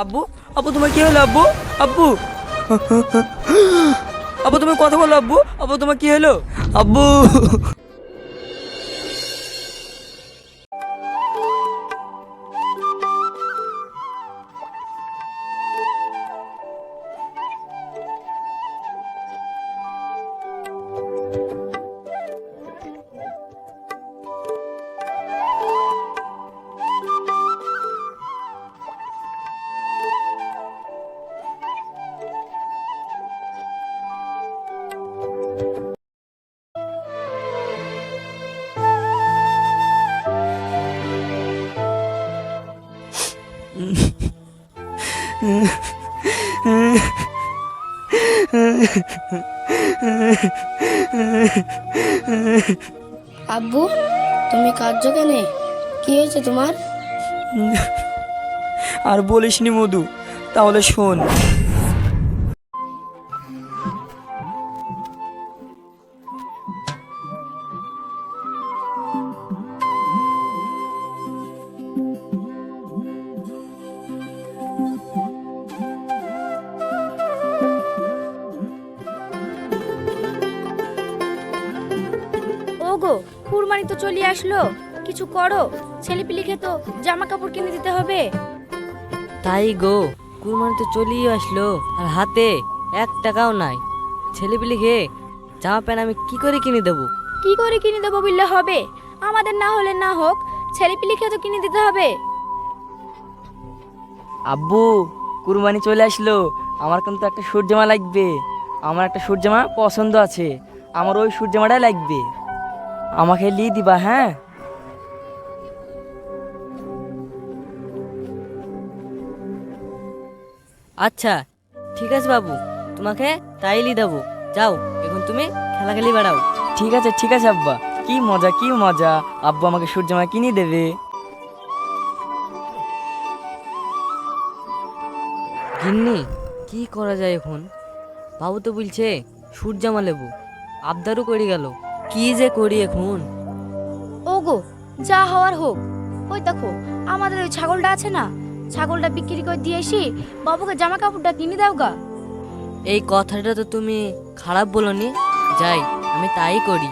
আব্বু, আব্বু তোমার কি হলো আব্বু? আব্বু, আব্বু তুমি কথা বলো আব্বু। আব্বু তোমার কি হলো আব্বু? আব্বু, তুমি কাঁদছো কেন? কি হয়েছে তোমার? আর বলিসনি মধু, তাহলে শোন। ওগো, কুরবানি তো চলে আসলো, কিছু করো। ছেলেপিলিকে তো জামা কাপড় কিনে দিতে হবে। তাই গো, কুরবানি তো চলেই আসলো, আর হাতে 1 টাকাও নাই। ছেলেপিলিকে জামা প্যান্ট আমি কি করে কিনে দেবো? কি করে কিনে দেবো বললে হবে? আমাদের না হলে না হোক, ছেলেপিলিকে তো কিনে দিতে হবে। আব্বু, কুরবানি চলে আসলো, আমার কিন্তু একটা সুট জামা লাগবে। আমার একটা সুট জামা পছন্দ আছে, আমার ওই সুট জামাটাই লাগবে। আমাকে নিয়ে দিবা? হ্যাঁ। আচ্ছা ঠিক আছে বাবু, তোমাকে তাইলি দেবো। যাও, এখন তুমি খেলা খেলি বেড়াও। ঠিক আছে ঠিক আছে আব্বা। কি মজা কি মজা, আব্বু আমাকে সুট জামা কিনে দেবে। গিন্নি, কি করা যায় এখন? বাবু তো বলছে সুট জামা নেবো, আবদারও করে গেল। কি যে করি এখন? ওগো, যা হওয়ার হোক। ওই দেখো, আমাদের ওই ছাগলটা আছে না, ছাগলটা বিক্রি করে দিয়ে এসি, বাবুকে জামা কাপড়টা কিনে দাও গা। এই কথাটা তো তুমি খারাপ বলনি। যাই, আমি তাই করি।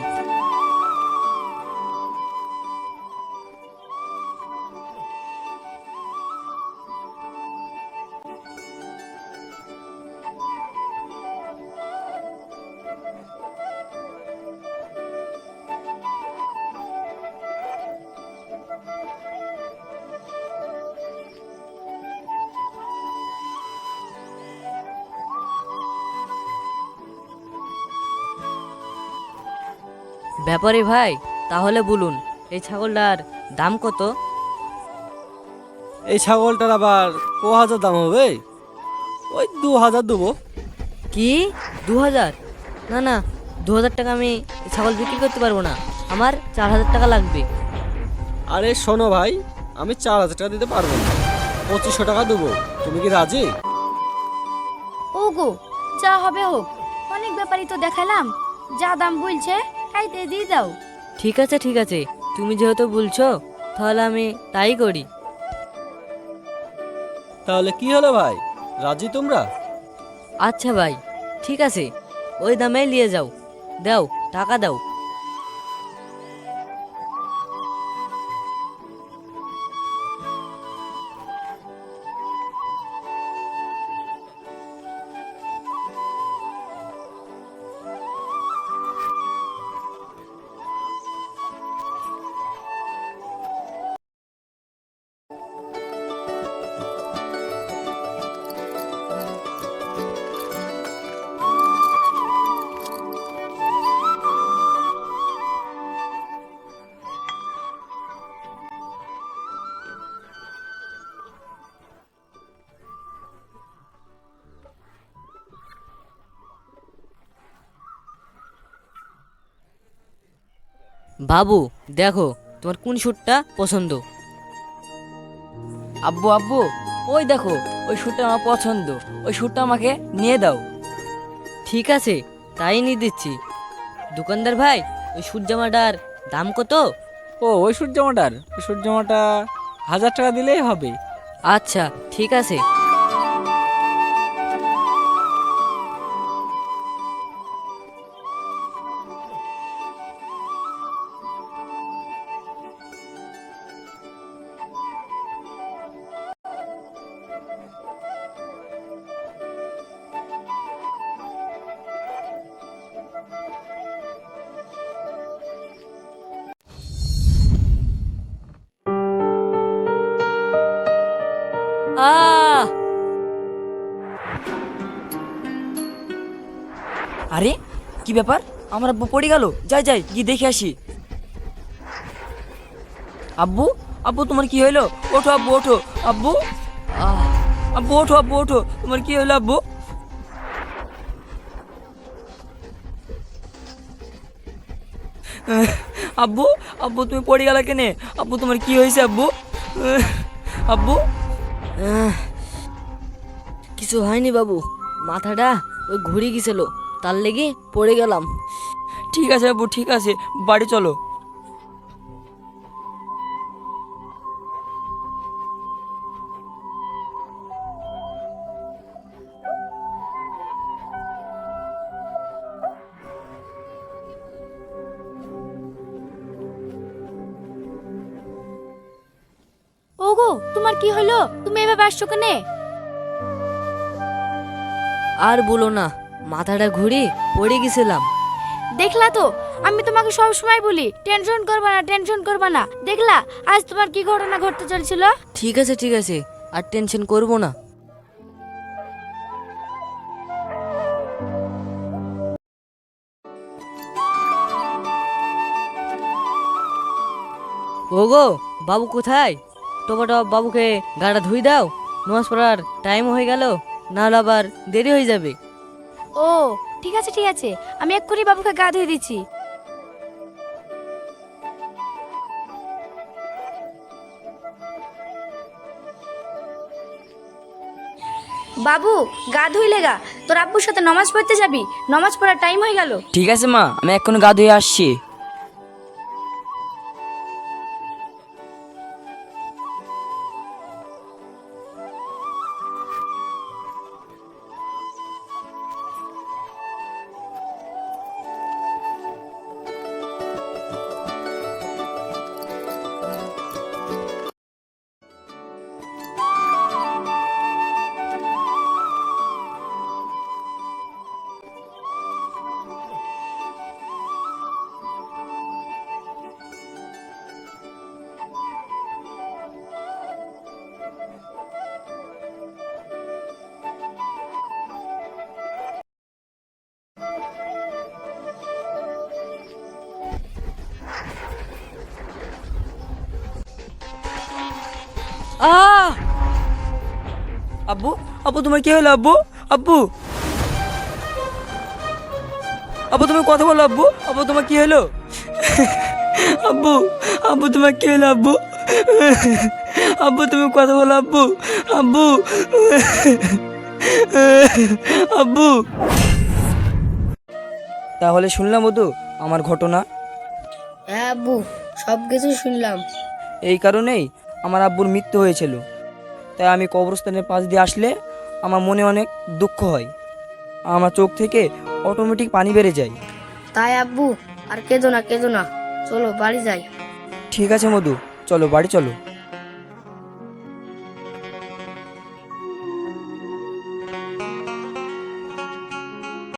ব্যাপারে ভাই, তাহলে বলুন, এই ছাগলটার দাম কত? এই ছাগলটার আবার 1000 দাম হবে? ওই 2000 দেবো। কি, 2000? না না, 2000 টাকা আমি এই ছাগল বিক্রি করতে পারবো না। আমার 4000 টাকা লাগবে। আরে শোনো ভাই, আমি 4000 টাকা দিতে পারবো না, 2500 টাকা দেবো। তুমি কি রাজি? ওগো, যা হবে হোক, অনেক ব্যাপারই তো দেখালাম, যা দাম বলছে তাইতে দিয়ে দাও। ঠিক আছে ঠিক আছে, তুমি যেহেতু বলছো, তাহলে আমি তাই করি। তাহলে কি হলো ভাই, রাজি তোমরা? আচ্ছা ভাই, ঠিক আছে, ওই দামেই নিয়ে যাও। দাও, টাকা দাও। বাবু, দেখো তোমার কোন স্যুটটা পছন্দ। আব্বু আব্বু, ওই দেখো, ওই সুটটা আমার পছন্দ, ওই সুটটা আমাকে নিয়ে দাও। ঠিক আছে, তাই নিয়ে দিচ্ছি। দোকানদার ভাই, ওই সুট জামাটার দাম কত? ও ওই সুট জামাটার, ওই সুট জামাটা 1000 টাকা দিলেই হবে। আচ্ছা ঠিক আছে। আহ আরে কি ব্যাপার, আমার আব্বু পড়ে গেল। যাই যাই গিয়ে দেখে আসি। আব্বু, আব্বু তোমার কি হইলো? ওঠো আব্বু, ওঠো আব্বু। আব্বু ওঠো, আব্বু ওঠো, তোমার কি হইলো আব্বু? আব্বু, আব্বু তুমি পড়ে গেলা কেনে? আব্বু তোমার কি হয়েছে আব্বু? আব্বু কিছু হয়নি বাবু, মাথাটা ওই ঘুরে গেছিল, তার লেগে পড়ে গেলাম। ঠিক আছে আব্বু, ঠিক আছে, বাড়ি চলো। ওগো, তোমার কি হলো? তুমি এভাবে আসছো কেনে? আর বলো না, মাথাটা ঘুরে পড়ে গেছিলাম। দেখলা তো, আমি তোমাকে সব সময় বলি টেনশন করবা না, টেনশন করবা না। দেখলা আজ তোমার কি ঘটনা ঘটতে চলছিল। ঠিক আছে ঠিক আছে, আর টেনশন করবো না। ওগো, বাবু কোথায়? টোপাটা বাবুকে গাটা ধুই দাও, নামাজ পড়ার টাইম হয়ে গেল, নাহলে আবার দেরি হয়ে যাবে। ও ঠিক আছে ঠিক আছে, আমি এক্ষুনি বাবুকে গা ধুয়ে দিচ্ছি। বাবু গা ধুইলে গা, তোর আব্বুর সাথে নামাজ পড়তে যাবি, নামাজ পড়ার টাইম হয়ে গেল। ঠিক আছে মা, আমি এক্ষুনি গা ধুয়ে আসছি। আহ আব্বু, আব্বু তোমার কি হলো আব্বু? আব্বু, আব্বু তুমি কথা বলো আব্বু। আব্বু তোমার কি হলো? আব্বু, আব্বু তোমার কি হলো আব্বু? আব্বু তুমি কথা বলো আব্বু। আব্বু, আব্বু। তাহলে শুনলাম মধু আমার ঘটনা। হ্যাঁ আব্বু, সব কিছু শুনলাম। এই কারণেই আমার আব্বুর মৃত্যু হয়েছিল। তাই আমি কবরস্থানের পাশ দিয়ে আসলে আমার মনে অনেক দুঃখ হয়, আমার চোখ থেকে অটোমেটিক পানি বেড়ে যায়। তাই আব্বু, আর কেঁদো না কেঁদো না, চলো বাড়ি যাই। ঠিক আছে মধু, চলো বাড়ি চলো।